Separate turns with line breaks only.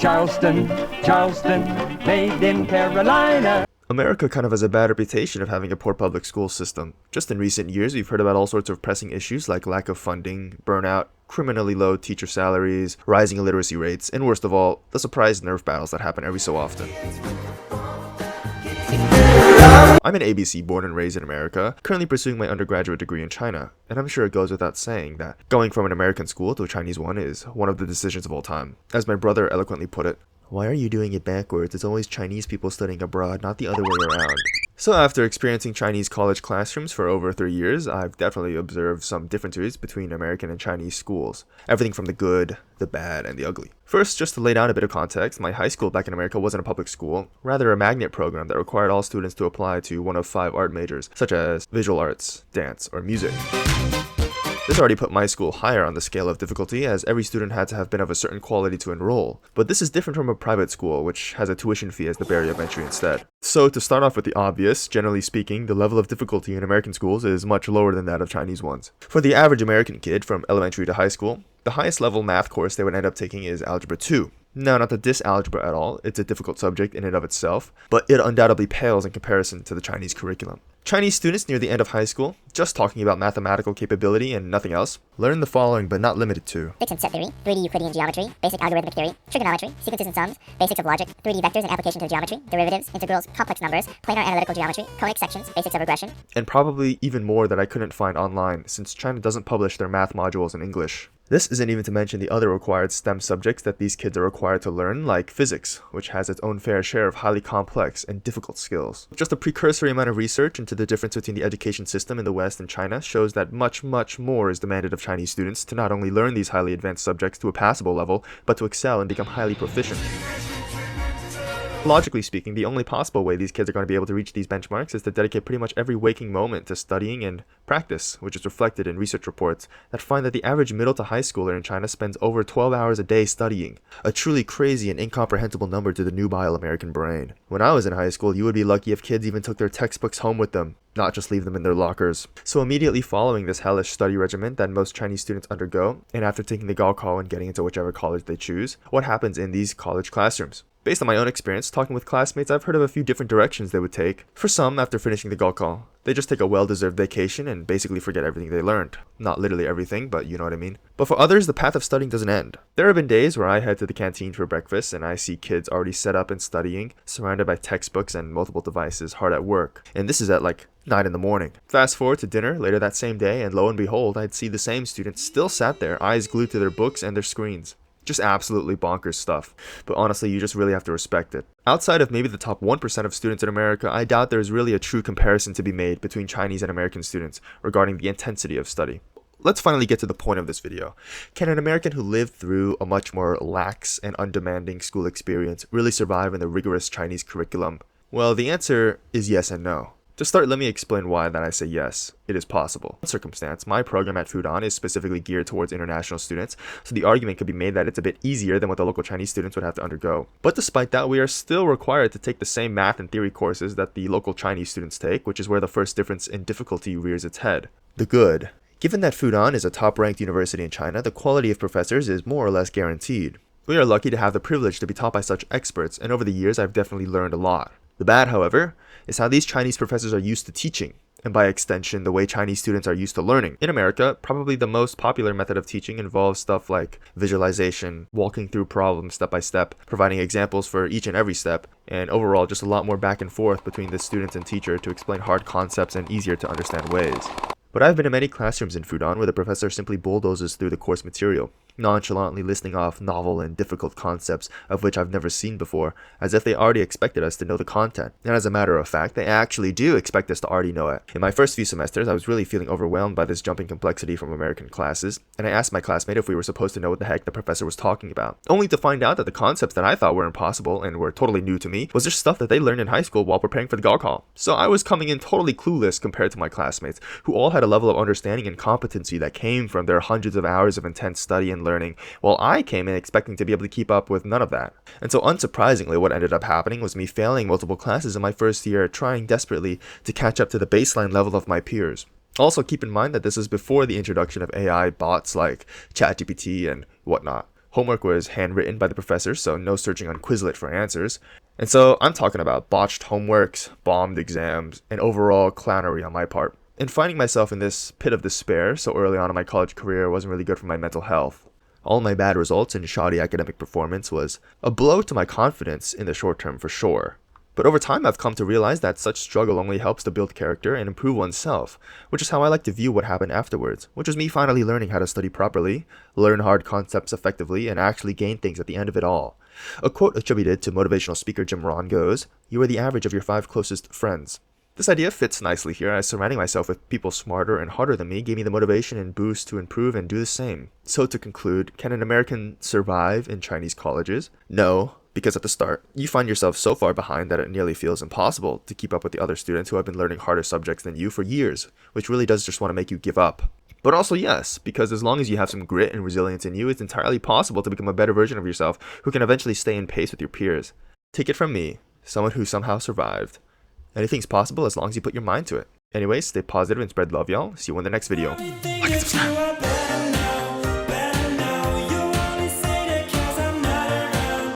Charleston, Charleston, made in Carolina.
America kind of has a bad reputation of having a poor public school system. Just in recent years, we've heard about all sorts of pressing issues like lack of funding, burnout, criminally low teacher salaries, rising illiteracy rates, and worst of all, the surprise nerve battles that happen every so often. I'm an ABC born and raised in America, currently pursuing my undergraduate degree in China, and I'm sure it goes without saying that going from an American school to a Chinese one is one of the decisions of all time. As my brother eloquently put it, "Why are you doing it backwards? It's always Chinese people studying abroad, not the other way around." So after experiencing Chinese college classrooms for over 3 years, I've definitely observed some differences between American and Chinese schools. Everything from the good, the bad, and the ugly. First, just to lay down a bit of context, my high school back in America wasn't a public school, rather a magnet program that required all students to apply to one of 5 art majors, such as visual arts, dance, or music. This already put my school higher on the scale of difficulty, as every student had to have been of a certain quality to enroll. But this is different from a private school, which has a tuition fee as the barrier of entry instead. So to start off with the obvious, generally speaking, the level of difficulty in American schools is much lower than that of Chinese ones. For the average American kid from elementary to high school, the highest level math course they would end up taking is Algebra 2. Now, not to diss algebra at all, it's a difficult subject in and of itself, but it undoubtedly pales in comparison to the Chinese curriculum. Chinese students near the end of high school, just talking about mathematical capability and nothing else, learn the following but not limited to:
Fixed set theory, 3D Euclidean geometry, basic algorithmic theory, trigonometry, sequences and sums, basics of logic, 3D vectors and applications of geometry, derivatives, integrals, complex numbers, planar analytical geometry, conic sections, basics of regression,
and probably even more that I couldn't find online, since China doesn't publish their math modules in English. This isn't even to mention the other required STEM subjects that these kids are required to learn, like physics, which has its own fair share of highly complex and difficult skills. Just a precursory amount of research into the difference between the education system in the West and China shows that much more is demanded of Chinese students to not only learn these highly advanced subjects to a passable level, but to excel and become highly proficient. Logically speaking, the only possible way these kids are going to be able to reach these benchmarks is to dedicate pretty much every waking moment to studying and practice, which is reflected in research reports that find that the average middle to high schooler in China spends over 12 hours a day studying, a truly crazy and incomprehensible number to the nubile American brain. When I was in high school, you would be lucky if kids even took their textbooks home with them, not just leave them in their lockers. So immediately following this hellish study regimen that most Chinese students undergo, and after taking the Gaokao and getting into whichever college they choose, what happens in these college classrooms? Based on my own experience, talking with classmates, I've heard of a few different directions they would take. For some, after finishing the Gaokao, they just take a well-deserved vacation and basically forget everything they learned. Not literally everything, but you know what I mean. But for others, the path of studying doesn't end. There have been days where I head to the canteen for breakfast and I see kids already set up and studying, surrounded by textbooks and multiple devices, hard at work. And this is at like 9 in the morning. Fast forward to dinner later that same day, and lo and behold, I'd see the same students still sat there, eyes glued to their books and their screens. Just absolutely bonkers stuff, but honestly, you just really have to respect it. Outside of maybe the top 1% of students in America, I doubt there's really a true comparison to be made between Chinese and American students regarding the intensity of study. Let's finally get to the point of this video. Can an American who lived through a much more lax and undemanding school experience really survive in the rigorous Chinese curriculum? Well, the answer is yes and no. To start, let me explain why that I say yes, it is possible. In circumstance, my program at Fudan is specifically geared towards international students, so the argument could be made that it's a bit easier than what the local Chinese students would have to undergo. But despite that, we are still required to take the same math and theory courses that the local Chinese students take, which is where the first difference in difficulty rears its head. The good. Given that Fudan is a top-ranked university in China, the quality of professors is more or less guaranteed. We are lucky to have the privilege to be taught by such experts, and over the years I've definitely learned a lot. The bad, however, is how these Chinese professors are used to teaching, and by extension, the way Chinese students are used to learning. In America, probably the most popular method of teaching involves stuff like visualization, walking through problems step by step, providing examples for each and every step, and overall just a lot more back and forth between the students and teacher to explain hard concepts in easier to understand ways. But I've been in many classrooms in Fudan where the professor simply bulldozes through the course material, nonchalantly listing off novel and difficult concepts of which I've never seen before, as if they already expected us to know the content. And as a matter of fact, they actually do expect us to already know it. In my first few semesters, I was really feeling overwhelmed by this jumping complexity from American classes, and I asked my classmate if we were supposed to know what the heck the professor was talking about, only to find out that the concepts that I thought were impossible and were totally new to me was just stuff that they learned in high school while preparing for the Gaokao. So I was coming in totally clueless compared to my classmates, who all had a level of understanding and competency that came from their hundreds of hours of intense study and learning, while I came in expecting to be able to keep up with none of that. And so unsurprisingly, what ended up happening was me failing multiple classes in my first year, trying desperately to catch up to the baseline level of my peers. Also, keep in mind that this is before the introduction of AI bots like ChatGPT and whatnot. Homework was handwritten by the professor, so no searching on Quizlet for answers. And so I'm talking about botched homeworks, bombed exams, and overall clownery on my part. And finding myself in this pit of despair so early on in my college career wasn't really good for my mental health. All my bad results and shoddy academic performance was a blow to my confidence in the short term for sure. But over time, I've come to realize that such struggle only helps to build character and improve oneself, which is how I like to view what happened afterwards, which was me finally learning how to study properly, learn hard concepts effectively, and actually gain things at the end of it all. A quote attributed to motivational speaker Jim Rohn goes, "You are the average of your 5 closest friends." This idea fits nicely here, as surrounding myself with people smarter and harder than me gave me the motivation and boost to improve and do the same. So to conclude, can an American survive in Chinese colleges? No. Because at the start, you find yourself so far behind that it nearly feels impossible to keep up with the other students who have been learning harder subjects than you for years, which really does just want to make you give up. But also yes, because as long as you have some grit and resilience in you, it's entirely possible to become a better version of yourself who can eventually stay in pace with your peers. Take it from me, someone who somehow survived. Anything's possible as long as you put your mind to it. Anyways, stay positive and spread love, y'all. See you in the next video. Like and subscribe.